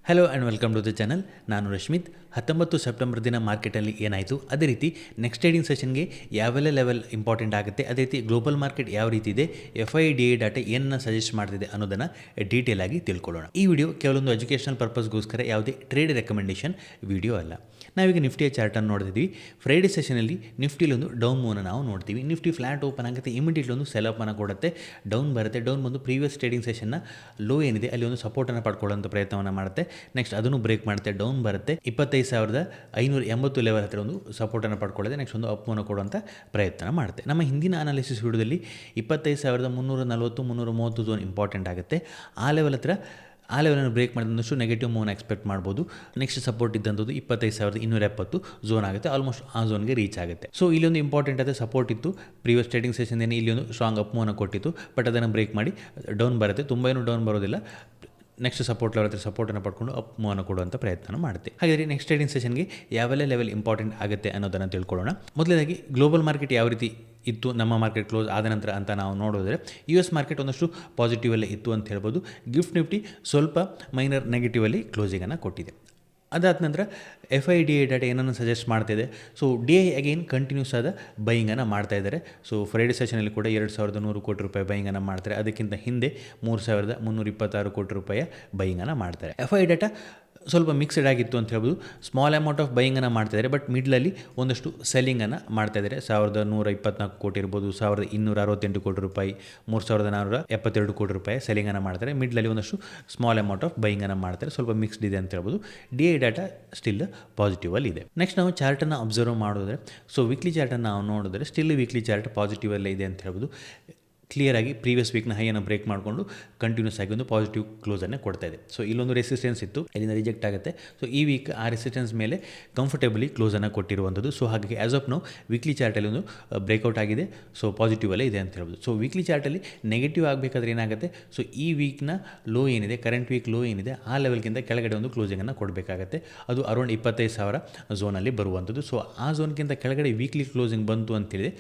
Hello and welcome to the channel. ನಾನು Rashmith. 19 September ದಿನ ಮಾರ್ಕೆಟಲ್ಲಿ ಏನಾಯಿತು, ಅದೇ ರೀತಿ ನೆಕ್ಸ್ಟ್ ಟ್ರೇಡಿಂಗ್ ಸೆಷನ್ಗೆ ಯಾವೆಲ್ಲ ಲೆವೆಲ್ ಇಂಪಾರ್ಟೆಂಟ್ ಆಗುತ್ತೆ, ಅದೇ ರೀತಿ ಗ್ಲೋಬಲ್ ಮಾರ್ಕೆಟ್ ಯಾವ ರೀತಿ ಇದೆ, FIDA ಡಾಟಾ ಏನನ್ನು ಸಜೆಸ್ಟ್ ಮಾಡ್ತಿದೆ ಅನ್ನೋದನ್ನು ಡೀಟೇಲ್ ಆಗಿ ತಿಳ್ಕೊಳ್ಳೋಣ. ಈ ವಿಡಿಯೋ ಕೇವಲ ಒಂದು ಎಜುಕೇಷನಲ್ ಪರ್ಪಸ್ಗೋಸ್ಕರ ಯಾವುದೇ ಟ್ರೇಡ್ ರೆಕಮೆಂಡೇಷನ್ ವಿಡಿಯೋ ಅಲ್ಲ. ನಾವೀಗ ನಿಫ್ಟಿಯ ಚಾರ್ಟನ್ನು ನೋಡ್ತಿದ್ವಿ. ಫ್ರೈಡೆ ಸೆಷನಲ್ಲಿ ನಿಫ್ಟಿಲಿ ಒಂದು ಡೌನ್ ಮೂವ್ನ ನಾವು ನೋಡ್ತೀವಿ. ನಿಫ್ಟಿ ಫ್ಲಾಟ್ ಓಪನ್ ಆಗುತ್ತೆ, ಇಮಿಡಿಯೇಟ್ಲಿ ಒಂದು ಸೆಲ್ ಅನ್ನು ಕೊಡುತ್ತೆ, ಡೌನ್ ಬರುತ್ತೆ. ಡೌನ್ ಬಂದು ಪ್ರೀವಿಯಸ್ ಟ್ರೇಡಿಂಗ್ ಸೆಷನ್ನ ಲೋ ಏನಿದೆ ಅಲ್ಲಿ ಒಂದು ಸಪೋರ್ಟನ್ನು ಪಡ್ಕೊಳ್ಳೋಂಥ ಪ್ರಯತ್ನವನ್ನು ಮಾಡುತ್ತೆ. ನೆಕ್ಸ್ಟ್ ಅದನ್ನು ಬ್ರೇಕ್ ಮಾಡುತ್ತೆ, ಡೌನ್ ಬರುತ್ತೆ. 25,580 ಲೆವೆಲ್ ಹತ್ತಿರ ಒಂದು ಸಪೋರ್ಟನ್ನು ಪಡ್ಕೊಳ್ಳೋದೆ. ನೆಕ್ಸ್ಟ್ ಒಂದು ಅಪ್ ಮೂವ್ನ ಕೊಡುವಂಥ ಪ್ರಯತ್ನ ಮಾಡುತ್ತೆ. ನಮ್ಮ ಹಿಂದಿನ ಅನಾಲಿಸಿಸ್ ವಿಡಿಯೋದಲ್ಲಿ 25,340 330 ಝೋನ್ ಇಂಪಾರ್ಟೆಂಟ್ ಆಗುತ್ತೆ. ಆ ಲೆವೆಲನ್ನು ಬ್ರೇಕ್ ಮಾಡಿದಷ್ಟು ನೆಗೆಟಿವ್ ಮೂವ್ನ ಎಕ್ಸ್ಪೆಕ್ಟ್ ಮಾಡ್ಬೋದು. ನೆಕ್ಸ್ಟ್ ಸಪೋರ್ಟ್ ಇದ್ದಂಥದ್ದು 25,270 ಝೋನ್ ಆಗುತ್ತೆ. ಆಲ್ಮೋಸ್ಟ್ ಆ ಝೋನ್ಗೆ ರೀಚ್ ಆಗುತ್ತೆ. ಸೊ ಇಲ್ಲಿ ಒಂದು ಇಂಪಾರ್ಟೆಂಟ್ ಆದ ಸಪೋರ್ಟ್ ಇತ್ತು. ಪ್ರೀವಿಯಸ್ ಟ್ರೇಡಿಂಗ್ ಸೆಷನ್ ಇಲ್ಲಿ ಒಂದು ಸ್ಟ್ರಾಂಗ್ ಅಪ್ ಮೂವ್ನ ಕೊಟ್ಟಿತ್ತು, ಬಟ್ ಅದನ್ನು ಬ್ರೇಕ್ ಮಾಡಿ ಡೌನ್ ಬರುತ್ತೆ. ತುಂಬ ಏನು ಡೌನ್ ಬರೋದಿಲ್ಲ. ನೆಕ್ಸ್ಟ್ ಸಪೋರ್ಟ್ ಲೆವೆಲ್ ಹತ್ರ ಸಪೋರ್ಟನ್ನು ಪಡ್ಕೊಂಡು ಅಪ್ ಮೂವ್ನ ಕೊಡುವಂಥ ಪ್ರಯತ್ನ ಮಾಡುತ್ತೆ. ಹಾಗಾದರೆ ನೆಕ್ಸ್ಟ್ ಟ್ರೇಡಿಂಗ್ ಸೆಷನ್ಗೆ ಯಾವೆಲ್ಲ ಲೆವೆಲ್ ಇಂಪಾರ್ಟೆಂಟ್ ಆಗುತ್ತೆ ಅನ್ನೋದನ್ನು ತಿಳ್ಕೊಳ್ಳೋಣ. ಮೊದಲನೇದಾಗಿ ಗ್ಲೋಬಲ್ ಮಾರ್ಕೆಟ್ ಯಾವ ರೀತಿ ಇತ್ತು, ನಮ್ಮ ಮಾರ್ಕೆಟ್ ಕ್ಲೋಸ್ ಆದ ನಂತರ ಅಂತ ನಾವು ನೋಡಿದ್ರೆ US ಮಾರ್ಕೆಟ್ ಒಂದಷ್ಟು ಪಾಸಿಟಿವಲ್ಲೇ ಇತ್ತು ಅಂತ ಹೇಳ್ಬೋದು. ಗಿಫ್ಟ್ ನಿಫ್ಟಿ ಸ್ವಲ್ಪ ಮೈನರ್ ನೆಗೆಟಿವಲ್ಲಿ ಕ್ಲೋಸಿಂಗನ್ನು ಕೊಟ್ಟಿದೆ. ಅದಾದ ನಂತರ FIDA ಡಾಟಾ ಏನನ್ನು ಸಜೆಸ್ಟ್ ಮಾಡ್ತಿದೆ. ಸೊ DI ಅಗೇನ್ ಕಂಟಿನ್ಯೂಸ್ ಆದ ಬೈಯಿಂಗನ್ನು ಮಾಡ್ತಾ ಇದ್ದಾರೆ. ಸೊ ಫ್ರೈಡೆ ಸೆಷನಲ್ಲಿ ಕೂಡ 2,100 ಕೋಟಿ ರೂಪಾಯಿ ಬೈಯಿಂಗನ್ನು ಮಾಡ್ತಾರೆ. ಅದಕ್ಕಿಂತ ಹಿಂದೆ 3,326 ಕೋಟಿ ರೂಪಾಯಿ ಬೈಯಿಂಗನ್ನು ಮಾಡ್ತಾರೆ. FI ಡಾಟಾ ಸ್ವಲ್ಪ ಮಿಕ್ಸ್ಡ್ ಆಗಿತ್ತು ಅಂತ ಹೇಳ್ಬೋದು. ಸ್ಮಾಲ್ ಅಮೌಂಟ್ ಆಫ್ ಬೈಯಿಂಗನ್ನು ಮಾಡ್ತಾಯಿದ್ದಾರೆ, ಬಟ್ ಮಿಡ್ಲಲ್ಲಿ ಒಂದಷ್ಟು ಸೆಲ್ಲಿಂಗನ್ನು ಮಾಡ್ತಾಯಿದ್ದಾರೆ. 1,124 ಕೋಟಿ ಇರ್ಬೋದು, 1,268 ಕೋಟಿ ರೂಪಾಯಿ, 3,472 ಕೋಟಿ ರೂಪಾಯಿ ಸೆಲ್ಲಿಂಗನ್ನು ಮಾಡ್ತಾರೆ. ಮಿಡ್ಲಲ್ಲಿ ಒಂದಷ್ಟು ಸ್ಮಾಲ್ ಅಮೌಂಟ್ ಆಫ್ ಬೈಯಿಂಗನ್ನು ಮಾಡ್ತಾರೆ. ಸ್ವಲ್ಪ ಮಿಕ್ಸ್ಡ್ ಇದೆ ಅಂತ ಹೇಳ್ಬೋದು. DI ಡಾಟಾ ಸ್ಟಿಲ್ ಪಾಸಿಟಿವಲ್ಲಿ ಇದೆ. ನೆಕ್ಸ್ಟ್ ನಾವು ಚಾರ್ಟನ್ನು ಅಬ್ಸರ್ವ್ ಮಾಡಿದ್ರೆ, ಸೊ ವೀಕ್ಲಿ ಚಾರ್ಟನ್ನು ನಾವು ನೋಡಿದ್ರೆ ಸ್ಟಿಲ್ ವೀಕ್ಲಿ ಚಾರ್ಟ್ ಪಾಸಿಟಿವಲ್ಲೇ ಇದೆ ಅಂತ ಹೇಳ್ಬೋದು. ಕ್ಲಿಯರಾಗಿ ಪ್ರೀವಿಯಸ್ ವೀಕ್ನ ಹೈಯನ್ನು ಬ್ರೇಕ್ ಮಾಡಿಕೊಂಡು ಕಂಟಿನ್ಯೂಸ್ ಆಗಿ ಒಂದು ಪಾಸಿಟಿವ್ ಕ್ಲೋಸನ್ನು ಕೊಡ್ತಾ ಇದೆ. ಸೊ ಇಲ್ಲೊಂದು ರೆಸಿಸ್ಟೆನ್ಸ್ ಇತ್ತು, ಇಲ್ಲಿಂದ ರಿಜೆಕ್ಟ್ ಆಗುತ್ತೆ. ಸೊ ಈ ವೀಕ್ ಆ ರೆಸಿಸ್ಟೆನ್ಸ್ ಮೇಲೆ ಕಂಫರ್ಟೇಬಲಿ ಕ್ಲೋಸನ್ನು ಕೊಟ್ಟಿರುವಂಥದ್ದು. ಸೊ ಹಾಗಾಗಿ ಆ್ಯಸ್ ಆಫ್ ನಾವು ವೀಕ್ಲಿ ಚಾರ್ಟಲ್ಲಿ ಒಂದು ಬ್ರೇಕೌಟ್ ಆಗಿದೆ. ಸೊ ಪಾಸಿಟಿವಲ್ಲೇ ಇದೆ ಅಂತ ಹೇಳ್ಬೋದು. ಸೊ ವೀಕ್ಲಿ ಚಾರ್ಟಲ್ಲಿ ನೆಗೆಟಿವ್ ಆಗಬೇಕಾದ್ರೆ ಏನಾಗುತ್ತೆ, ಸೊ ಈ ವೀಕ್ನ ಲೋ ಏನಿದೆ, ಕರೆಂಟ್ ವೀಕ್ ಲೋ ಏನಿದೆ, ಆ ಲೆವೆಲ್ಗಿಂತ ಕೆಳಗಡೆ ಒಂದು ಕ್ಲೋಸಿಂಗನ್ನು ಕೊಡಬೇಕಾಗತ್ತೆ. ಅದು ಅರೌಂಡ್ 25,000 ಝೋನಲ್ಲಿ ಬರುವಂಥದ್ದು. ಸೊ ಆ ಝೋನ್ಗಿಂತ ಕೆಳಗಡೆ ವೀಕ್ಲಿ ಕ್ಲೋಸಿಂಗ್ ಬಂತು ಅಂತೇಳಿದೆ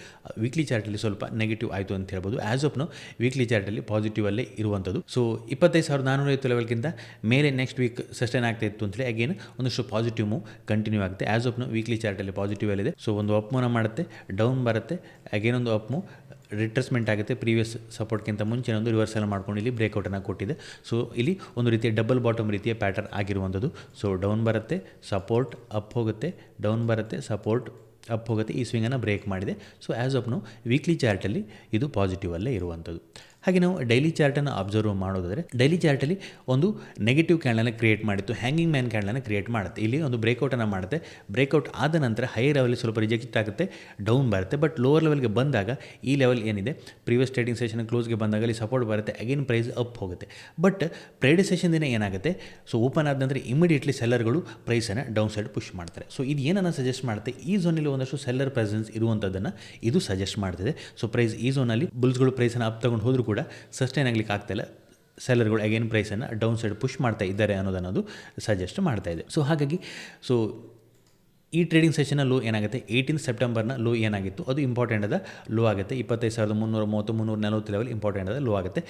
ವೀಕ್ಲಿ ಚಾರ್ಟಲ್ಲಿ ಸ್ವಲ್ಪ ನೆಗೆಟಿವ್ ಆಯಿತು ಅಂತ ಹೇಳ್ಬೋದು. ಆ್ಯಸ್ ಆಫ್ ನಾವು ವೀಕ್ಲಿ ಚಾರ್ಟಲ್ಲಿ ಪಾಸಿಟಿವಲ್ಲೇ ಇರುವಂಥದ್ದು. ಸೊ 25,450 ಲೆವೆಲ್ಗಿಂತ ಮೇಲೆ ನೆಕ್ಸ್ಟ್ ವೀಕ್ ಸಸ್ಟೈನ್ ಆಗ್ತಾ ಇತ್ತು ಅಂತೇಳಿ ಅಗೇನ್ ಒಂದಷ್ಟು ಪಾಸಿಟಿವ್ ಮೂವ್ ಕಂಟಿನ್ಯೂ ಆಗುತ್ತೆ. ಆ್ಯಸ್ ಆಫ್ ನಾವು ವೀಕ್ಲಿ ಚಾರ್ಟಲ್ಲಿ ಪಾಸಿಟಿವಲ್ಲಿದೆ. ಸೊ ಒಂದು ಅಪ್ ಮೂವ್ನ ಮಾಡುತ್ತೆ, ಡೌನ್ ಬರುತ್ತೆ, ಅಗೇನ್ ಒಂದು ಅಪ್ ಮೂವ್ ರಿಟ್ರೆಸ್ಮೆಂಟ್ ಆಗುತ್ತೆ. ಪ್ರೀವಿಯಸ್ ಸಪೋರ್ಟ್ಗಿಂತ ಮುಂಚೆ ಒಂದು ರಿವರ್ಸಲ್ ಮಾಡ್ಕೊಂಡು ಇಲ್ಲಿ ಬ್ರೇಕೌಟನ್ನು ಕೊಟ್ಟಿದೆ. ಸೊ ಇಲ್ಲಿ ಒಂದು ರೀತಿಯ ಡಬಲ್ ಬಾಟಮ್ ರೀತಿಯ ಪ್ಯಾಟರ್ನ್ ಆಗಿರುವಂಥದ್ದು. ಸೊ ಡೌನ್ ಬರುತ್ತೆ, ಸಪೋರ್ಟ್ ಅಪ್ ಹೋಗುತ್ತೆ, ಡೌನ್ ಬರುತ್ತೆ, ಸಪೋರ್ಟ್ ಅಪ್ ಹೋಗುತ್ತೆ. ಈ ಸ್ವಿಂಗನ್ನು ಬ್ರೇಕ್ ಮಾಡಿದೆ. ಸೊ ಆ್ಯಸ್ ಆಫ್ ನಾವು ವೀಕ್ಲಿ ಚಾರ್ಟಲ್ಲಿ ಇದು ಪಾಸಿಟಿವಲ್ಲೇ ಇರುವಂಥದ್ದು. ಹಾಗೆ ನಾವು ಡೈಲಿ ಚಾರ್ಟನ್ನು ಅಬ್ಸರ್ವ್ ಮಾಡೋದಾದರೆ ಡೈಲಿ ಚಾರ್ಟಲ್ಲಿ ಒಂದು ನೆಗೆಟಿವ್ ಕ್ಯಾಂಡಲನ್ನು ಕ್ರಿಯೇಟ್ ಮಾಡಿತ್ತು, ಹ್ಯಾಂಗಿಂಗ್ ಮ್ಯಾನ್ ಕ್ಯಾಂಡಲನ್ನು ಕ್ರಿಯೇಟ್ ಮಾಡುತ್ತೆ. ಇಲ್ಲಿ ಒಂದು ಬ್ರೇಕೌಟನ್ನು ಮಾಡುತ್ತೆ. ಬ್ರೇಕೌಟ್ ಆದ ನಂತರ ಹೈ ಲೆವೆಲ್ ಸ್ವಲ್ಪ ರಿಜೆಕ್ಟ್ ಆಗುತ್ತೆ, ಡೌನ್ ಬರುತ್ತೆ. ಬಟ್ ಲೋವರ್ ಲೆವೆಲ್ಗೆ ಬಂದಾಗ ಈ ಲೆವೆಲ್ ಏನಿದೆ ಪ್ರೀವಿಯಸ್ ಟ್ರೇಡಿಂಗ್ ಸೆಷನ್ ಕ್ಲೋಸ್ಗೆ ಬಂದಾಗ ಅಲ್ಲಿ ಸಪೋರ್ಟ್ ಬರುತ್ತೆ, ಅಗೇನ್ ಪ್ರೈಸ್ ಅಪ್ ಹೋಗುತ್ತೆ. ಬಟ್ ಫ್ರೈಡೆ ಸೆಷನ್ ದಿನ ಏನಾಗುತ್ತೆ, ಸೊ ಓಪನ್ ಆದ ನಂತರ ಇಮಿಡಿಯೇಟ್ಲಿ ಸೆಲ್ಲರ್ಗಳು ಪ್ರೈಸನ್ನು ಡೌನ್ ಸೈಡ್ ಪುಷ್ ಮಾಡ್ತಾರೆ. ಸೊ ಇದು ಏನನ್ನು ಸಜೆಸ್ಟ್ ಮಾಡುತ್ತೆ, ಈ ಝೋನಲ್ಲಿ ಒಂದಷ್ಟು ಸೆಲ್ಲರ್ ಪ್ರೆಸೆನ್ಸ್ ಇರುವಂಥದ್ದನ್ನು ಇದು ಸಜೆಸ್ಟ್ ಮಾಡ್ತಿದೆ. ಸೊ ಪ್ರೈಸ್ ಈ ಝೋನಲ್ಲಿ ಬುಲ್ಸ್ಗಳು ಪ್ರೈಸನ್ನು ಅಪ್ ತಗೊಂಡು ಹೋದರೂ ಕೂಡ ಸಸ್ಟೈನ್ ಆಗಲಿಕ್ಕೆ ಆಗ್ತಾಯಿಲ್ಲ. ಸೆಲ್ಲರ್ಗಳು ಅಗೇನ್ ಪ್ರೈಸನ್ನು ಡೌನ್ ಸೈಡ್ ಪುಷ್ ಮಾಡ್ತಾ ಇದ್ದಾರೆ ಅನ್ನೋದು ಸಜೆಸ್ಟ್ ಮಾಡ್ತಾ ಇದೆ. ಸೊ ಹಾಗಾಗಿ ಸೊ ಈ ಟ್ರೇಡಿಂಗ್ ಸೆಷನ್ನ ಲೋ ಏನಾಗುತ್ತೆ, 18 ಸೆಪ್ಟೆಂಬರ್ನ ಲೋ ಏನಾಗಿತ್ತು ಅದು ಇಂಪಾರ್ಟೆಂಟ್ ಆದ ಲೋ ಆಗುತ್ತೆ. 25,330 340 ಲೆವೆಲ್ ಇಂಪಾರ್ಟೆಂಟ್ ಆದ ಲೋ ಆಗುತ್ತೆ.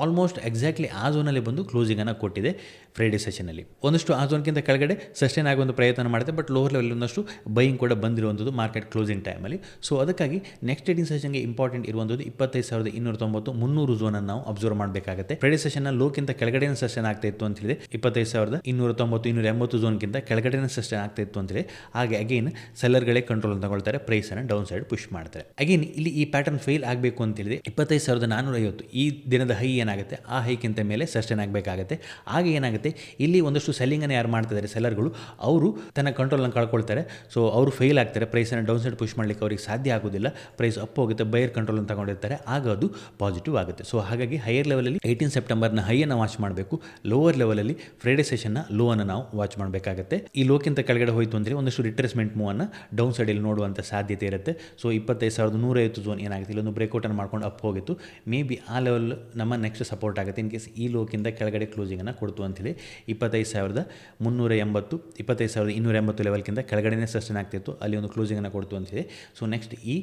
ಆಲ್ಮೋಸ್ಟ್ ಎಕ್ಸಾಕ್ಟ್ಲಿ ಆ ಝೋನಲ್ಲಿ ಬಂದು ಕ್ಲೋಸಿಂಗನ್ನು ಕೊಟ್ಟಿದೆ ಫ್ರೈಡೆ ಸೆಷನಲ್ಲಿ. ಒಂದಷ್ಟು ಆ ಝೋನ್ಗಿಂತ ಕೆಳಗಡೆ ಸಸ್ಟೈನ್ ಆಗುವ ಒಂದು ಪ್ರಯತ್ನ ಮಾಡುತ್ತೆ, ಬಟ್ ಲೋವರ್ ಲೆವೆಲ್ ಒಂದಷ್ಟು ಬೈಯಿಂಗ್ ಕೂಡ ಬಂದಿರುವಂಥದ್ದು ಮಾರ್ಕೆಟ್ ಕ್ಲೋಸಿಂಗ್ ಟೈಮಲ್ಲಿ. ಸೊ ಅದಕ್ಕಾಗಿ ನೆಕ್ಸ್ಟ್ ಟ್ರೇಡಿಂಗ್ ಸೆಷನ್ಗೆ ಇಂಪಾರ್ಟೆಂಟ್ ಇರುವಂಥದ್ದು 25,290 300 ಝೋನನ್ನು ನಾವು ಅಬ್ಸರ್ವ್ ಮಾಡಬೇಕಾಗುತ್ತೆ. ಫ್ರೈಡೆ ಸೆಷನ್ನ ಲೋಕ್ಕಿಂತ ಕೆಳಗಡೆ ಸಸ್ಟೈನ್ ಆಗ್ತಾ ಇತ್ತು ಅಂತ ಹೇಳಿದೆ 25,290 280 ಝೋನ್ಗಿಂತ ಕೆಳಗಡೆ ಸಸ್ಟೈನ್ ಆಗ್ತಾ ಇತ್ತು ಅಂತೇಳಿ ಹಾಗೆ ಅಗೇನ್ ಸೆಲ್ಲರ್ಗಳೇ ಕಂಟ್ರೋಲ್ ತಗೊಳ್ತಾರೆ, ಪ್ರೈಸನ್ನು ಡೌನ್ ಸೈಡ್ ಪುಷ್ ಮಾಡ್ತಾರೆ. ಅಗೇನ್ ಇಲ್ಲಿ ಈ ಪ್ಯಾಟರ್ನ್ ಫೇಲ್ ಆಗಬೇಕು ಅಂತ ಹೇಳಿದೆ 25,450 ಈ ದಿನದ ಹೈ ಏನಾಗುತ್ತೆ ಆ ಹೈಕ್ಕಿಂತ ಮೇಲೆ ಸಸ್ಟೈನ್ ಆಗಬೇಕಾಗುತ್ತೆ. ಆಗ ಏನಾಗುತ್ತೆ ಇಲ್ಲಿ ಒಂದಷ್ಟು ಸೆಲ್ಲಿಂಗನ್ನು ಯಾರು ಮಾಡ್ತಿದ್ದಾರೆ ಸೆಲ್ಲರ್ಗಳು, ಅವರು ತನ್ನ ಕಂಟ್ರೋಲನ್ನು ಕಳ್ಕೊಳ್ತಾರೆ. ಸೊ ಅವರು ಫೇಲ್ ಆಗ್ತಾರೆ, ಪ್ರೈಸನ್ನು ಡೌನ್ ಸೈಡ್ ಪುಷ್ ಮಾಡಲಿಕ್ಕೆ ಅವ್ರಿಗೆ ಸಾಧ್ಯ ಆಗೋದಿಲ್ಲ. ಪ್ರೈಸ್ ಅಪ್ ಹೋಗುತ್ತೆ, ಬೈಯರ್ ಕಂಟ್ರೋಲನ್ನು ತಗೊಂಡಿರ್ತಾರೆ, ಆಗ ಅದು ಪಾಸಿಟಿವ್ ಆಗುತ್ತೆ. ಸೊ ಹಾಗಾಗಿ ಹೈಯರ್ ಲೆವೆಲಲ್ಲಿ 18 ಸೆಪ್ಟೆಂಬರ್ನ ಹೈಯನ್ನು ವಾಚ್ ಮಾಡಬೇಕು, ಲೋವರ್ ಲೆವೆಲಲ್ಲಿ ಫ್ರೈಡೆ ಸೆಷನ್ನ ಲೋ ಅನ್ನು ನಾವು ವಾಚ್ ಮಾಡಬೇಕಾಗುತ್ತೆ. ಈ ಲೋಕ್ಕಿಂತ ಕೆಳಗಡೆ ಹೋಯಿತು ಅಂದರೆ ಒಂದಷ್ಟು ರಿಟ್ರೇಸ್ಮೆಂಟ್ ಮೂವನ್ನು ಡೌನ್ ಸೈಡಲ್ಲಿ ನೋಡುವಂಥ ಸಾಧ್ಯತೆ ಇರುತ್ತೆ. ಸೊ 25,150 ಝೋನ್ ಏನಾಗುತ್ತೆ ಇಲ್ಲೊಂದು ಬ್ರೇಕೌಟನ್ನು ಮಾಡ್ಕೊಂಡು ಅಪ್ ಹೋಗಿತ್ತು. ಮೇ ಬಿ ಆ ಲೆವೆಲ್ ನಮ್ಮ ನೆಕ್ಸ್ಟ್ ಸಪೋರ್ಟ್ ಆಗುತ್ತೆ ಇನ್ ಕೇಸ್ ಈ ಲೋಕಿಂದ ಕೆಳಗಡೆ ಕ್ಲೋಸಿಂಗನ್ನು ಕೊಡ್ತು ಅಂತೇಳಿ. 25,380 25,280 ಲೆವೆಲ್ಗಿಂತ ಕೆಳಗಡೆನೇ ಸಸ್ಟೈನ್ ಆಗ್ತಿತ್ತು, ಅಲ್ಲಿ ಒಂದು ಕ್ಲೋಸಿಂಗನ್ನು ಕೊಡ್ತು ಅಂತೇಳಿ. ಸೊ ನೆಕ್ಸ್ಟ್ ಈ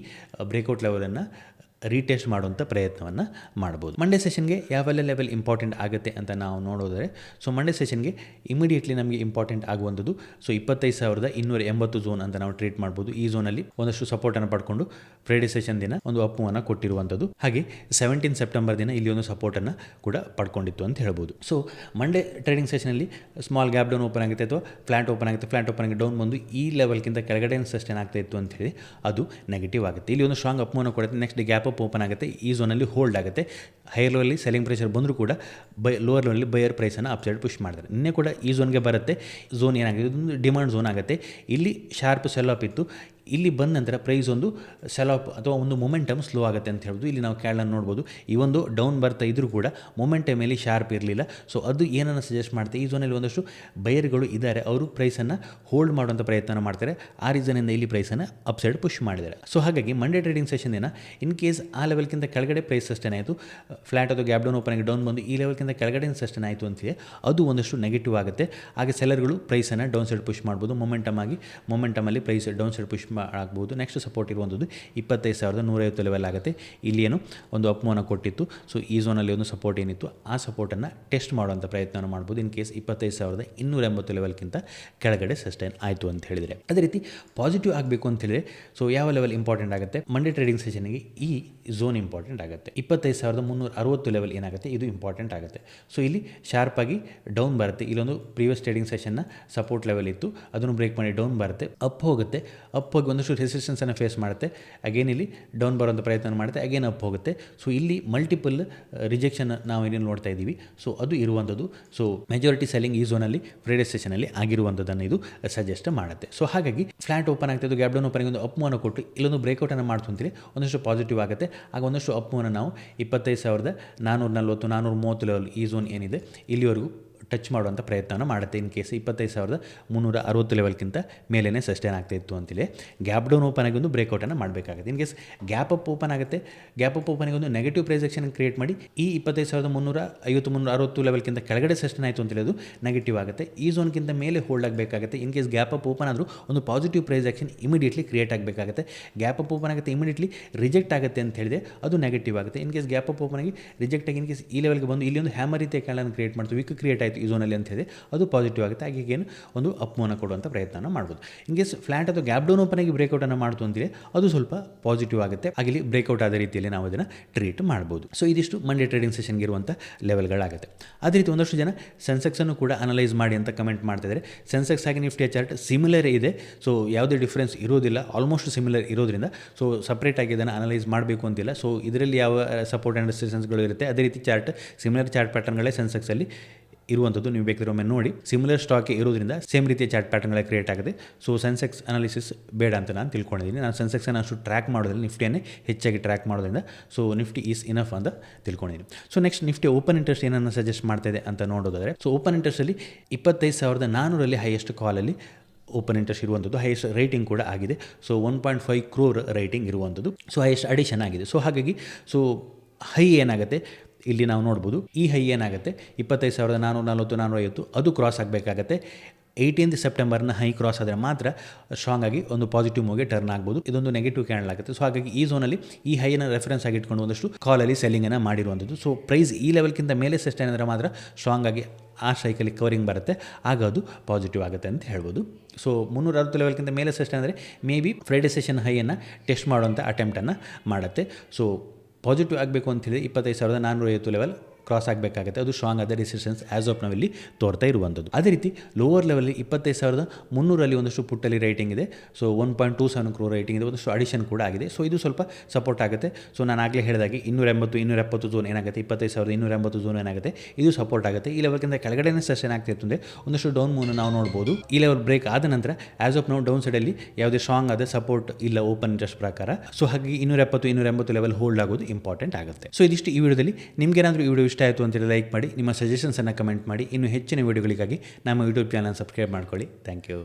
ಬ್ರೇಕೌಟ್ ಲೆವೆಲನ್ನು ರೀಟೆಸ್ಟ್ ಮಾಡುವಂಥ ಪ್ರಯತ್ನವನ್ನು ಮಾಡ್ಬೋದು. ಮಂಡೇ ಸೆಷನ್ಗೆ ಯಾವೆಲ್ಲ ಲೆವೆಲ್ ಇಂಪಾರ್ಟೆಂಟ್ ಆಗುತ್ತೆ ಅಂತ ನಾವು ನೋಡೋದಾದರೆ, ಸೊ ಮಂಡೇ ಸೆಷನ್ಗೆ ಇಮಿಡಿಯೇಟ್ಲಿ ನಮಗೆ ಇಂಪಾರ್ಟೆಂಟ್ ಆಗುವಂಥದ್ದು ಸೊ 25,280 ಝೋನ್ ಅಂತ ನಾವು ಟ್ರೀಟ್ ಮಾಡ್ಬೋದು. ಈ ಝೋನಲ್ಲಿ ಒಂದಷ್ಟು ಸಪೋರ್ಟನ್ನು ಪಡ್ಕೊಂಡು ಫ್ರೈಡೇ ಸೆಷನ್ ದಿನ ಒಂದು ಅಪ್ಪುವನ್ನು ಕೊಟ್ಟಿರುವಂಥದ್ದು. ಹಾಗೆ 17 ಸೆಪ್ಟೆಂಬರ್ ದಿನ ಇಲ್ಲಿ ಒಂದು ಸಪೋರ್ಟನ್ನು ಕೂಡ ಪಡ್ಕೊಂಡಿತ್ತು ಅಂತ ಹೇಳ್ಬೋದು. ಸೊ ಮಂಡೇ ಟ್ರೇಡಿಂಗ್ ಸೆಷನಲ್ಲಿ ಸ್ಮಾಲ್ ಗ್ಯಾಪ್ ಡೌನ್ ಓಪನ್ ಆಗುತ್ತೆ ಅಥವಾ ಫ್ಲಾಟ್ ಓಪನ್ ಆಗುತ್ತೆ. ಫ್ಲಾಟ್ ಓಪನ್ ಆಗಿ ಡೌನ್ ಬಂದು ಈ ಲೆವೆಲ್ಗಿಂತ ಕೆಳಗಡೆ ಸಸ್ಟೈನ್ ಆಗ್ತಾ ಇತ್ತು ಅಂತ ಹೇಳಿ ಅದು ನೆಗೆಟಿವ್ ಆಗುತ್ತೆ. ಇಲ್ಲಿ ಒಂದು ಸ್ಟ್ರಾಂಗ್ ಅಪ್ಮೂವ್ನ ಕೊಡುತ್ತೆ. ನೆಕ್ಸ್ಟ್ ಗ್ಯಾಪ್ ಅಪ್ ಓಪನ್ ಆಗುತ್ತೆ, ಈ ಝೋನಲ್ಲಿ ಹೋಲ್ಡ್ ಆಗುತ್ತೆ. ಹೈಯರ್ ಲೆವೆಲ್ಲಿ ಸೆಲ್ಲಿಂಗ್ ಪ್ರೆಷರ್ ಬಂದರೂ ಕೂಡ ಲೋವರ್ ಲೆವೆಲ್ಲಿ ಬೈಯರ್ ಪ್ರೈಸನ್ನು ಅಪ್ಸೈಡ್ ಪುಷ್ ಮಾಡ್ತಾರೆ. ನಿನ್ನೆ ಕೂಡ ಈ ಝೋನ್ಗೆ ಬರುತ್ತೆ. ಝೋನ್ ಏನಾಗಿದೆ, ಇದೊಂದು ಡಿಮಾಂಡ್ ಝೋನ್ ಆಗುತ್ತೆ. ಇಲ್ಲಿ ಶಾರ್ಪ್ ಸೆಲ್ ಅಪ್ ಇತ್ತು, ಇಲ್ಲಿ ಬಂದ ನಂತರ ಪ್ರೈಸ್ ಒಂದು ಸೆಲ್ ಆಫ್ ಅಥವಾ ಒಂದು ಮೊಮೆಂಟಮ್ ಸ್ಲೋ ಆಗುತ್ತೆ ಅಂತ ಹೇಳ್ಬೋದು. ಇಲ್ಲಿ ನಾವು ಕ್ಯಾಂಡಲ್ ನೋಡ್ಬೋದು, ಈ ಒಂದು ಡೌನ್ ಬರ್ತಾ ಇದ್ರೂ ಕೂಡ ಮೊಮೆಂಟಮ್ ಮೇಲೆ ಶಾರ್ಪ್ ಇರಲಿಲ್ಲ. ಸೊ ಅದು ಏನನ್ನು ಸಜೆಸ್ಟ್ ಮಾಡ್ತಾರೆ, ಈ ಝೋನಲ್ಲಿ ಒಂದಷ್ಟು ಬೈಯರ್ಗಳು ಇದ್ದಾರೆ, ಅವರು ಪ್ರೈಸನ್ನು ಹೋಲ್ಡ್ ಮಾಡುವಂಥ ಪ್ರಯತ್ನ ಮಾಡ್ತಾರೆ. ಆ ರೀಸನಿಂದ ಇಲ್ಲಿ ಪ್ರೈಸನ್ನು ಅಪ್ಸೈಡ್ ಪುಷ್ ಮಾಡಿದ್ದಾರೆ. ಸೊ ಹಾಗಾಗಿ ಮಂಡೇ ಟ್ರೇಡಿಂಗ್ ಸೆಷನ್ ದಿನ ಇನ್ ಕೇಸ್ ಆ ಲೆವೆಲ್ಗಿಂತ ಕೆಳಗಡೆ ಪ್ರೈಸ್ ಸಸ್ಟೈನ್ ಆಯಿತು, ಫ್ಲಾಟ್ ಅಥವಾ ಗ್ಯಾಪ್ ಡೌನ್ ಓಪನ್ ಆಗಿ ಡೌನ್ ಬಂದು ಈ ಲೆವೆಲ್ಗಿಂತ ಕೆಳಗಡೆ ಸಸ್ಟೈನ್ ಆಯಿತು ಅಂತೇಳಿ ಅದು ಒಂದಷ್ಟು ನೆಗೆಟಿವ್ ಆಗುತ್ತೆ. ಹಾಗೆ ಸೆಲ್ಲರ್ಗಳು ಪ್ರೈಸನ್ನು ಡೌನ್ ಸೈಡ್ ಪುಷ್ ಮಾಡ್ಬೋದು. ಮೊಮೆಂಟಮಲ್ಲಿ ಪ್ರೈಸ್ ಡೌನ್ ಸೈಡ್ ಪುಷ್ ಆಗ್ಬೋದು. ನೆಕ್ಸ್ಟ್ ಸಪೋರ್ಟ್ ಇರುವಂಥದ್ದು 25,150 ಲೆವೆಲ್ ಆಗುತ್ತೆ. ಇಲ್ಲಿ ಏನು ಒಂದು ಅಪ್ಮೂವ್ನ ಕೊಟ್ಟಿತ್ತು. ಸೊ ಈ ಝೋನಲ್ಲಿ ಒಂದು ಸಪೋರ್ಟ್ ಏನಿತ್ತು, ಆ ಸಪೋರ್ಟನ್ನು ಟೆಸ್ಟ್ ಮಾಡುವಂಥ ಪ್ರಯತ್ನ ಮಾಡ್ಬೋದು ಇನ್ ಕೇಸ್ 25,280 ಲೆವೆಲ್ಗಿಂತ ಕೆಳಗಡೆ ಸಸ್ಟೈನ್ ಆಯಿತು ಅಂತ ಹೇಳಿದರೆ. ಅದೇ ರೀತಿ ಪಾಸಿಟಿವ್ ಆಗಬೇಕು ಅಂತ ಹೇಳಿದರೆ ಸೊ ಯಾವ ಲೆವೆಲ್ ಇಂಪಾರ್ಟೆಂಟ್ ಆಗುತ್ತೆ, ಮಂಡೇ ಟ್ರೇಡಿಂಗ್ ಸೆಷನ್ಗೆ ಈ ಝೋನ್ ಇಂಪಾರ್ಟೆಂಟ್ ಆಗುತ್ತೆ. 25,360 ಲೆವೆಲ್ ಏನಾಗುತ್ತೆ, ಇದು ಇಂಪಾರ್ಟೆಂಟ್ ಆಗುತ್ತೆ. ಸೊ ಇಲ್ಲಿ ಶಾರ್ಪಾಗಿ ಡೌನ್ ಬರುತ್ತೆ. ಇಲ್ಲೊಂದು ಪ್ರೀವಿಯಸ್ ಟ್ರೇಡಿಂಗ್ ಸೆಷನ್ನ ಸಪೋರ್ಟ್ ಲೆವೆಲ್ ಇತ್ತು, ಅದನ್ನು ಬ್ರೇಕ್ ಮಾಡಿ ಡೌನ್ ಬರುತ್ತೆ, ಅಪ್ ಹೋಗುತ್ತೆ. ಅಪ್ ಹೋಗಿ ಒಂದಷ್ಟು ರೆಸಿಸ್ಟೆನ್ಸನ್ನು ಫೇಸ್ ಮಾಡುತ್ತೆ, ಅಗೇನ್ ಇಲ್ಲಿ ಡೌನ್ ಬರುವಂಥ ಪ್ರಯತ್ನ ಮಾಡುತ್ತೆ, ಅಗೇನ್ ಅಪ್ ಹೋಗುತ್ತೆ. ಸೊ ಇಲ್ಲಿ ಮಲ್ಟಿಪಲ್ ರಿಜೆಕ್ಷನ್ ನಾವು ಇಲ್ಲಿ ನೋಡ್ತಾ ಇದ್ದೀವಿ. ಸೊ ಅದು ಇರುವಂಥದ್ದು. ಸೊ ಮೆಜಾರಿಟಿ ಸೆಲ್ಲಿಂಗ್ ಈ ಝೋನಲ್ಲಿ ಫ್ರೈಡೇ ಸೆಷನಲ್ಲಿ ಆಗಿರುವಂಥದ್ದನ್ನು ಇದು ಸಜೆಸ್ಟ್ ಮಾಡುತ್ತೆ. ಸೊ ಹಾಗಾಗಿ ಫ್ಲಾಟ್ ಓಪನ್ ಆಗ್ತಾಯಿದ್ದು, ಗ್ಯಾಪ್ ಡೌನ್ ಓಪನಿಗೆ ಒಂದು ಅಪ್ ಮೂವನ್ನು ಕೊಟ್ಟು ಇಲ್ಲೊಂದು ಬ್ರೇಕ್ಔಟನ್ನು ಮಾಡ್ತು ಅಂತೇಳಿ ಒಂದಷ್ಟು ಪಾಸಿಟಿವ್ ಆಗುತ್ತೆ. ಆಗ ಒಂದಷ್ಟು ಅಪ್ ಮೂವನ್ನು ನಾವು 25,440 430 ಲೆವೆಲ್ ಈ ಝೋನ್ ಏನಿದೆ ಇಲ್ಲಿವರೆಗೂ ಟಚ್ ಮಾಡುವಂಥ ಪ್ರಯತ್ನವನ್ನು ಮಾಡುತ್ತೆ. ಇನ್ ಕೇಸ್ 25,360 ಲೆವೆಲ್ಗಿಂತ ಮೇಲೇ ಸಸ್ಟೈನ್ ಆಗ್ತಾಯಿತ್ತು ಅಂತೇಳಿ ಗ್ಯಾಪ್ ಡೌನ್ ಓಪನ್ ಆಗಿ ಒಂದು ಬ್ರೇಕ್ಔಟನ್ನು ಮಾಡಬೇಕಾಗುತ್ತೆ. ಇನ್ ಕೇಸ್ ಗ್ಯಾಪ್ ಅಪ್ ಓಪನ್ ಆಗುತ್ತೆ, ಗ್ಯಾಪ್ ಅಪ್ ಓಪನಿಗೆ ಒಂದು ನೆಗೆಟಿವ್ ಪ್ರೈಸೆಕ್ಷನ್ ಕ್ರಿಯೇಟ್ ಮಾಡಿ ಈ 25,350 360 ಲೆವೆಲ್ಗಿಂತ ಕೆಳಗಡೆ ಸಸ್ಟೈನ್ ಆಯಿತು ಅಂತೇಳಿ ಅದು ನೆಗೆಟಿವ್ ಆಗುತ್ತೆ. ಈ ಝೋನ್ಗಿಂತ ಮೇಲೆ ಹೋಲ್ಡ್ ಆಗಬೇಕಾಗುತ್ತೆ. In case gap up open ಆದರೂ ಒಂದು ಪಾಸಿಟಿವ್ ಪ್ರೈಸೆಕ್ಷನ್ ಇಮಿಡಿಯೇಟ್ಲಿ ಕ್ರಿಯೇಟ್ ಆಗಬೇಕಾಗುತ್ತೆ. ಗ್ಯಾಪ್ ಅಪ್ ಓಪನ್ ಆಗುತ್ತೆ, ಇಮಿಡಿಯೇಟ್ಲಿ ರಿಜೆಕ್ಟ್ ಆಗುತ್ತೆ ಅಂತ ಹೇಳಿದೆ ಅದು ನೆಗೆಟಿವ್ ಆಗುತ್ತೆ. In case gap up open ಆಗಿ ರಿಜೆಕ್ಟ್ ಆಗಿ ಇನ್ ಕೇಸ್ ಈ ಲೆವೆಲ್ಗೆ ಬಂದು ಇಲ್ಲಿ ಒಂದು ಹ್ಯಾಮರ್ ರೀತಿಯ ಕ್ಯಾಂಡಲ್ ಕ್ರಿಯೇಟ್ ಮಾಡ್ತೀವಿ, ವಿಕ್ ಕ್ರಿಯೇಟ್ ಆಯಿತು ಈ ಝೋನಲ್ಲಿ ಅಂತ ಹೇಳಿ ಅದು ಪಾಸಿಟಿವ್ ಆಗುತ್ತೆ. ಹಾಗೆ ಏನು ಒಂದು ಅಪ್ ಮೂವ್ನ ಕೊಡುವಂಥ ಪ್ರಯತ್ನ ಮಾಡ್ಬೋದು. ಇನ್ ಕೇಸ್ ಫ್ಲಾಟ್ ಅಥವಾ ಗ್ಯಾಪ್ ಡೌನ್ ಓಪನ್ ಆಗಿ ಬ್ರೇಕ್ಔಟನ್ನು ಮಾಡ್ತು ಅಂತೇಳಿ ಅದು ಸ್ವಲ್ಪ ಪಾಸಿಟಿವ್ ಆಗುತ್ತೆ. ಹಾಗೆ ಇಲ್ಲಿ ಬ್ರೇಕ್ಔಟ್ ಆದ ರೀತಿಯಲ್ಲಿ ನಾವು ಅದನ್ನು ಟ್ರೀಟ್ ಮಾಡ್ಬೋದು. ಸೊ ಇದಿಷ್ಟು ಮಂಡೇ ಟ್ರೇಡಿಂಗ್ ಸೆಷನ್ಗೆ ಇರುವಂಥ ಲೆವೆಲ್ಗಳಾಗುತ್ತೆ. ಅದೇ ರೀತಿ ಒಂದಷ್ಟು ಜನ ಸೆನ್ಸೆಕ್ಸನ್ನು ಕೂಡ ಅನಲೈಸ್ ಮಾಡಿ ಅಂತ ಕಮೆಂಟ್ ಮಾಡ್ತಿದ್ದಾರೆ. ಸೆನ್ಸೆಕ್ಸ್ ಆಗಿ ನಿಫ್ಟಿಯ ಚಾರ್ಟ್ ಸಿಮಿಲರ್ ಇದೆ, ಸೊ ಯಾವುದೇ ಡಿಫ್ರೆನ್ಸ್ ಇರೋದಿಲ್ಲ, ಆಲ್ಮೋಸ್ಟ್ ಸಿಮಿಲರ್ ಇರೋದ್ರಿಂದ ಸೊ ಸಪ್ರೇಟಾಗಿ ಇದನ್ನು ಅನಲೈಸ್ ಮಾಡಬೇಕು ಅಂತಿಲ್ಲ. ಸೊ ಇದರಲ್ಲಿ ಯಾವ ಸಪೋರ್ಟ್ ಆ್ಯಂಡ್ ರೆಸಿಸ್ಟೆನ್ಸ್ಗಳು ಇರುತ್ತೆ ಅದೇ ರೀತಿ ಚಾರ್ಟ್ ಸಿಮಿಲರ್ ಚಾರ್ಟ್ ಪ್ಯಾಟರ್ನ್ಗಳೇ ಸೆನ್ಸೆಕ್ಸಲ್ಲಿ ಇರುವಂಥದ್ದು. ನೀವು ಬೇಕಾದ್ರೆ ಒಮ್ಮೆ ನೋಡಿ, ಸಿಮಿಲರ್ ಸ್ಟಾಕ್ ಇರೋದ್ರಿಂದ ಸೇಮ್ ರೀತಿಯ ಚಾರ್ಟ್ ಪ್ಯಾಟರ್ನ್ಗಳೇ ಕ್ರಿಯೇಟ್ ಆಗುತ್ತೆ. ಸೊ ಸೆನ್ಸೆಕ್ಸ್ ಅನಾಲಿಸಿಸ್ ಬೇಡ ಅಂತ ನಾನು ತಿಳ್ಕೊಂಡಿದ್ದೀನಿ. ನಾನು ಸೆನ್ಸೆಕ್ಸನ್ನು ಅಷ್ಟು ಟ್ರ್ಯಾಕ್ ಮಾಡೋದ್ರಲ್ಲಿ ನಿಫ್ಟಿಯನ್ನೇ ಹೆಚ್ಚಾಗಿ ಟ್ರ್ಯಾಕ್ ಮಾಡೋದ್ರಿಂದ ಸೊ ನಿಫ್ಟಿ ಈಸ್ ಇನಫ್ ಅಂತ ತಿಳ್ಕೊಂಡಿದ್ದೀನಿ. So next Nifty open interest ಏನನ್ನು ಸಜೆಸ್ಟ್ ಮಾಡ್ತಾಯಿದೆ ಅಂತ ನೋಡೋದಾದರೆ, ಸೊ ಓಪನ್ ಇಂಟ್ರೆಸ್ಟಲ್ಲಿ 25,400 ಹೈಯೆಸ್ಟ್ ಕಾಲಲ್ಲಿ ಓಪನ್ ಇಂಟ್ರೆಸ್ಟ್ ಇರುವಂಥದ್ದು, ಹೈಯೆಸ್ಟ್ ರೇಟಿಂಗ್ ಕೂಡ ಆಗಿದೆ. ಸೊ 1.5 crore ರೇಟಿಂಗ್ ಇರುವಂಥದ್ದು. ಸೊ ಹೈಯೆಸ್ಟ್ ಅಡಿಷನ್ ಆಗಿದೆ. ಸೊ ಹಾಗಾಗಿ ಸೊ ಹೈ ಏನಾಗುತ್ತೆ ಇಲ್ಲಿ ನಾವು ನೋಡ್ಬೋದು, ಈ ಹೈ ಏನಾಗುತ್ತೆ 25,440 450 ಅದು ಕ್ರಾಸ್ ಆಗಬೇಕಾಗತ್ತೆ. 18th ಸೆಪ್ಟೆಂಬರ್ನ ಹೈ ಕ್ರಾಸ್ ಆದರೆ ಮಾತ್ರ ಸ್ಟ್ರಾಂಗ್ ಆಗಿ ಒಂದು ಪಾಸಿಟಿವ್ ಮೂವ್ಗೆ ಟರ್ನ್ ಆಗ್ಬೋದು. ಇದೊಂದು ನೆಗೆಟಿವ್ ಕ್ಯಾಂಡಲ್ ಆಗುತ್ತೆ. ಸೊ ಹಾಗಾಗಿ ಈ ಝೋನಲ್ಲಿ ಈ ಹೈಯನ್ನು ರೆಫರೆನ್ಸ್ ಆಗಿ ಇಟ್ಕೊಂಡು ಒಂದಷ್ಟು ಕಾಲಲ್ಲಿ ಸೆಲ್ಲಿಂಗನ್ನು ಮಾಡಿರುವಂಥದ್ದು. ಸೊ ಪ್ರೈಸ್ ಈ ಲೆವೆಲ್ಗಿಂತ ಮೇಲೆ ಸಸ್ಟೈನ್ ಆದರೆ ಮಾತ್ರ ಸ್ಟ್ರಾಂಗ್ ಆಗಿ ಆ ಸ್ಟ್ರೈಕಲ್ಲಿ ಕವರಿಂಗ್ ಬರುತ್ತೆ, ಆಗ ಅದು ಪಾಸಿಟಿವ್ ಆಗುತ್ತೆ ಅಂತ ಹೇಳ್ಬೋದು. ಸೊ 360 ಲೆವೆಲ್ಗಿಂತ ಮೇಲೆ ಸಸ್ಟೈನ್ ಅಂದರೆ ಮೇ ಬಿ ಫ್ರೈಡೇ ಸೆಷನ್ ಹೈಯನ್ನು ಟೆಸ್ಟ್ ಮಾಡುವಂಥ ಅಟೆಂಪ್ಟನ್ನು ಮಾಡುತ್ತೆ. ಸೊ ಪಾಸಿಟಿವ್ ಆಗಬೇಕು ಅಂತೇಳಿ 25,450 ಲೆವೆಲ್ ಕ್ರಾಸ್ ಆಗಬೇಕಾಗುತ್ತೆ. ಅದು ಸ್ಟ್ರಾಂಗ್ ಆದ ರೆಸಿಸ್ಟೆನ್ಸ್ ಆ್ಯಸ್ ಆಫ್ ನಾವಿಲ್ಲಿ ತೋರ್ತಾ ಇರುವಂಥದ್ದು. ಅದೇ ರೀತಿ ಲೋವರ್ ಲೆವೆಲ್ಲಿ 25,300 ಒಂದಷ್ಟು ಪುಟ್ಟಲ್ಲಿ ರೇಟಿಂಗ್ ಇದೆ. ಸೊ 1.27 crore ರೇಟಿಂಗ್ ಇದೆ, ಒಂದಷ್ಟು ಅಡಿಷನ್ ಕೂಡ ಆಗಿದೆ. ಸೊ ಇದು ಸ್ವಲ್ಪ ಸಪೋರ್ಟ್ ಆಗುತ್ತೆ. ಸೊ ನಾನು ಆಗಲೇ ಹೇಳಿದಾಗೆ 280 ಝೋನ್ ಏನಾಗುತ್ತೆ, 25,280 ಝೋನ್ ಏನಾಗುತ್ತೆ, ಇದು ಸಪೋರ್ಟ್ ಆಗುತ್ತೆ. ಈ ಲೆವೆಲ್ಗಿಂತ ಕೆಳಗಡೆನೇ ಸೆಷನ್ ಆಗ್ತಿತ್ತು ಅಂದರೆ ಒಂದಷ್ಟು ಡೌನ್ ಮೂವ್ನ ನಾವು ನೋಡ್ಬೋದು. ಈ ಲೆವೆಲ್ ಬ್ರೇಕ್ ಆದ ನಂತರ ಆ್ಯಸ್ ಆಫ್ ನಾವು ಡೌನ್ ಸೈಡಲ್ಲಿ ಯಾವುದೇ ಸ್ಟ್ರಾಂಗ್ ಆದ ಸಪೋರ್ಟ್ ಇಲ್ಲ ಓಪನ್ ಇಂಟ್ರೆಸ್ಟ್ ಪ್ರಕಾರ. ಸೊ ಹಾಗಾಗಿ 270 ಲೆವೆಲ್ ಹೋಲ್ಡ್ ಆಗೋದು ಇಂಪಾರ್ಟೆಂಟ್ ಆಗುತ್ತೆ. ಸೊ ಇದಿಷ್ಟು ಈ ವಿಡಿಯೋದಲ್ಲಿ. ನಿಮಗೇನಾದರೂ ಈ ವಿಡಿಯೋ ಇಷ್ಟ ಆಯಿತು ಅಂತೇಳಿ ಲೈಕ್ ಮಾಡಿ, ನಿಮ್ಮ ಸಜೆಷನ್ಸನ್ನು ಕಮೆಂಟ್ ಮಾಡಿ. ಇನ್ನು ಹೆಚ್ಚಿನ ವಿಡಿಯೋಗಳಿಗಾಗಿ ನಮ್ಮ ಯೂಟ್ಯೂಬ್ ಚಾನಲ್ ಸಬ್ಸ್ಕ್ರೈಬ್ ಮಾಡ್ಕೊಳ್ಳಿ. Thank you.